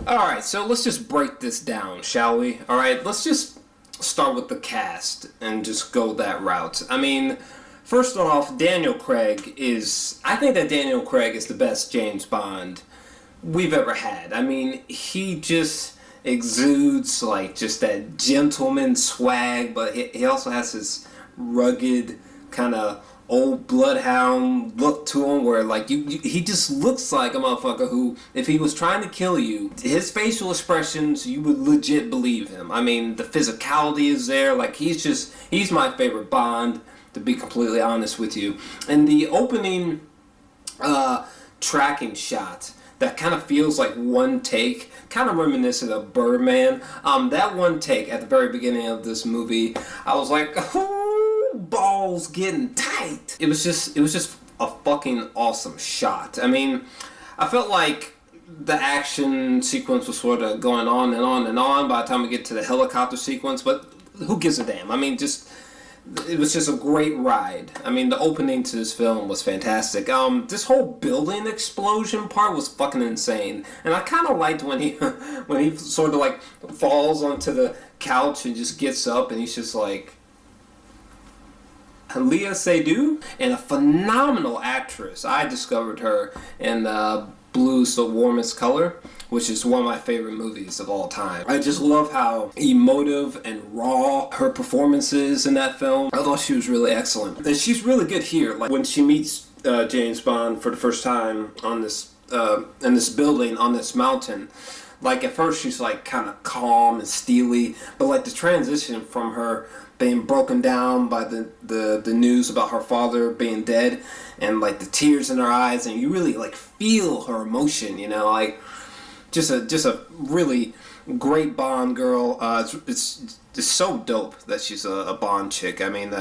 Alright, so let's just break this down, shall we? Alright, let's just start with the cast and just go that route. I mean, first off, I think that Daniel Craig is the best James Bond we've ever had. I mean, he just exudes like just that gentleman swag, but he also has this rugged kind of old bloodhound look to him where like he just looks like a motherfucker who, if he was trying to kill you, his facial expressions, you would legit believe him. I mean, the physicality is there. Like, he's my favorite Bond, to be completely honest with you. And the opening tracking shot that kind of feels like one take, kind of reminiscent of Birdman. That one take at the very beginning of this movie, I was like, ooh, balls getting tight. It was just a fucking awesome shot. I mean, I felt like the action sequence was sort of going on and on and on by the time we get to the helicopter sequence, but who gives a damn? I mean, it was just a great ride. I mean, the opening to this film was fantastic. This whole building explosion part was fucking insane, and I kind of liked when he sort of like falls onto the couch and just gets up, and he's just like, Léa Seydoux, and a phenomenal actress. I discovered her in Blue's the Warmest Color, which is one of my favorite movies of all time. I just love how emotive and raw her performance is in that film. I thought she was really excellent. And she's really good here. Like, when she meets James Bond for the first time on this in this building on this mountain, like, at first she's like kind of calm and steely, but like the transition from her being broken down by the news about her father being dead, and like the tears in her eyes, and you really like feel her emotion, you know, like just a really great Bond girl. It's so dope that she's a Bond chick. I mean,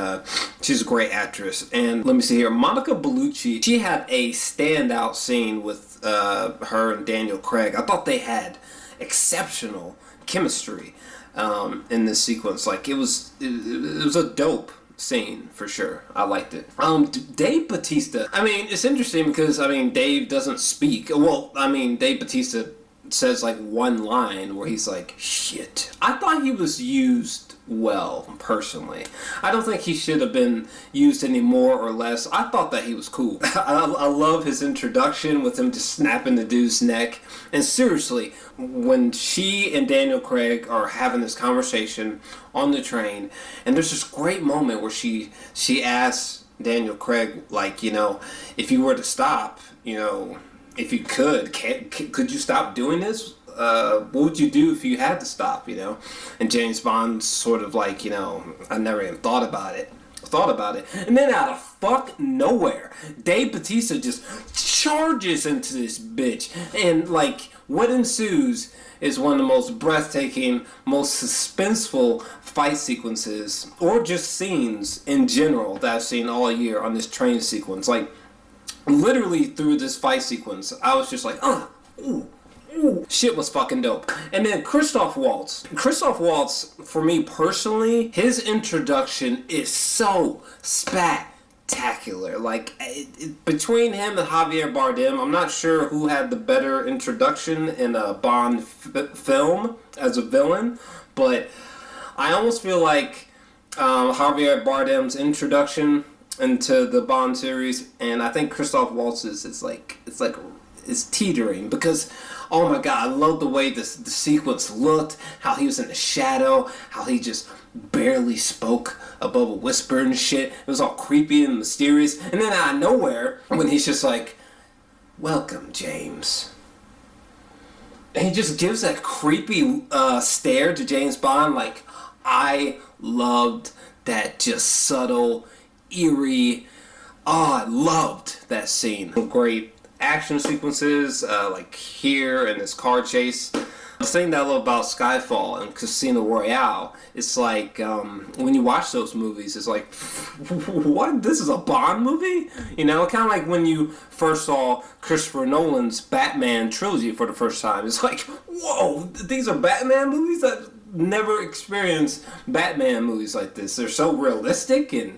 she's a great actress. And let me see here, Monica Bellucci, she had a standout scene with her and Daniel Craig. I thought they had exceptional chemistry in this sequence. Like, it was a dope scene for sure. I liked it. Dave Bautista, I mean, it's interesting because, I mean, Dave doesn't speak. Well, I mean, Dave Bautista says like one line where he's like, shit. I thought he was used well, personally. I don't think he should have been used any more or less. I thought that he was cool. I love his introduction with him just snapping the dude's neck. And seriously, when she and Daniel Craig are having this conversation on the train, and there's this great moment where she asks Daniel Craig, like, you know, if you were to stop, you know, if you could you stop doing this? What would you do if you had to stop, you know? And James Bond's sort of like, you know, I never even thought about it. And then out of fuck nowhere, Dave Bautista just charges into this bitch. And like, what ensues is one of the most breathtaking, most suspenseful fight sequences, or just scenes in general, that I've seen all year on this train sequence. Like, literally through this fight sequence, I was just like, ooh. Shit was fucking dope. And then Christoph Waltz, for me personally, his introduction is so spectacular. Like, between him and Javier Bardem, I'm not sure who had the better introduction in a Bond film as a villain, but I almost feel like Javier Bardem's introduction into the Bond series, and I think Christoph Waltz's is teetering, because oh my god, I love the way the sequence looked, how he was in the shadow, how he just barely spoke above a whisper and shit. It was all creepy and mysterious. And then out of nowhere, when he's just like, welcome, James. And he just gives that creepy stare to James Bond. Like, I loved that just subtle, eerie, I loved that scene. Great action sequences, like here in this car chase. The thing that I love about Skyfall and Casino Royale, it's like, when you watch those movies, it's like, what? This is a Bond movie? You know, kind of like when you first saw Christopher Nolan's Batman trilogy for the first time. It's like, whoa, these are Batman movies? I've never experienced Batman movies like this. They're so realistic and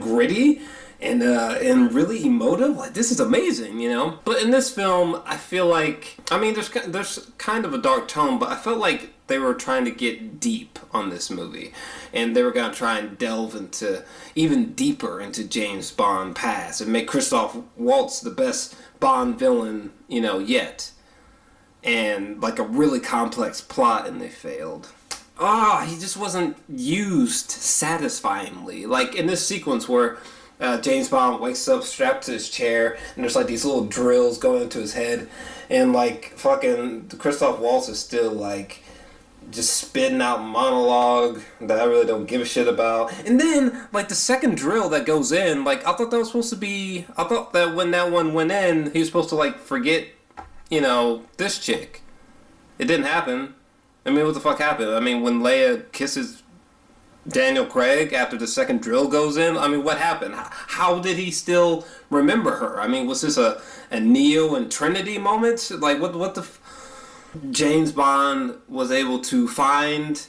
gritty. and really emotive. Like, this is amazing, you know. But in this film, I feel like, I mean, there's kind of a dark tone, but I felt like they were trying to get deep on this movie, and they were gonna try and delve into even deeper into James Bond past and make Christoph Waltz the best Bond villain, you know, yet. And like a really complex plot, and they failed. He just wasn't used satisfyingly. Like in this sequence where James Bond wakes up strapped to his chair, and there's like these little drills going into his head, and like fucking Christoph Waltz is still like just spitting out monologue that I really don't give a shit about. And then like the second drill that goes in, like I thought that was supposed to be, I thought that when that one went in, he was supposed to like forget, you know, this chick. It didn't happen. I mean, what the fuck happened? I mean, when Leia kisses Daniel Craig after the second drill goes in, I mean, what happened? How did he still remember her? I mean, was this a Neo and Trinity moment? Like, what the... James Bond was able to find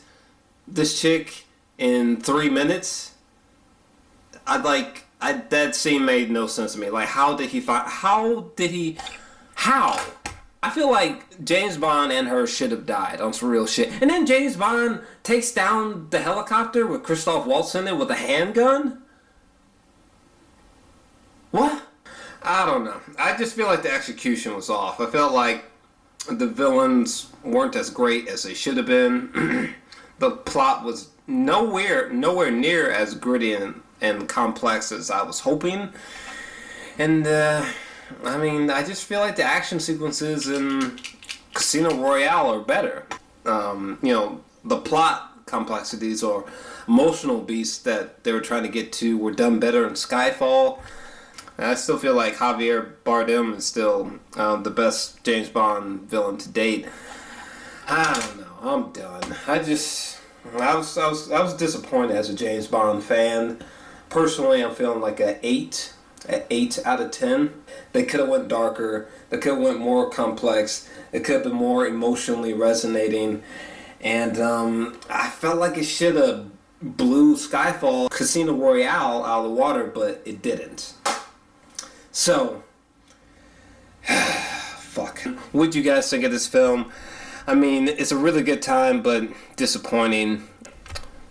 this chick in 3 minutes? That scene made no sense to me. Like, how? I feel like James Bond and her should have died on some real shit. And then James Bond takes down the helicopter with Christoph Waltz in it with a handgun? What? I don't know. I just feel like the execution was off. I felt like the villains weren't as great as they should have been. The plot was nowhere near as gritty and complex as I was hoping. And, I mean, I just feel like the action sequences in Casino Royale are better. You know, the plot complexities or emotional beats that they were trying to get to were done better in Skyfall. And I still feel like Javier Bardem is still the best James Bond villain to date. I don't know. I'm done. I was disappointed as a James Bond fan. Personally, I'm feeling like an 8 out of 10. They could have went darker. They could have went more complex. It could have been more emotionally resonating. And I felt like it should have blew Skyfall, Casino Royale out of the water, but it didn't. So, fuck. What'd you guys think of this film? I mean, it's a really good time, but disappointing.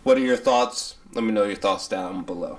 What are your thoughts? Let me know your thoughts down below.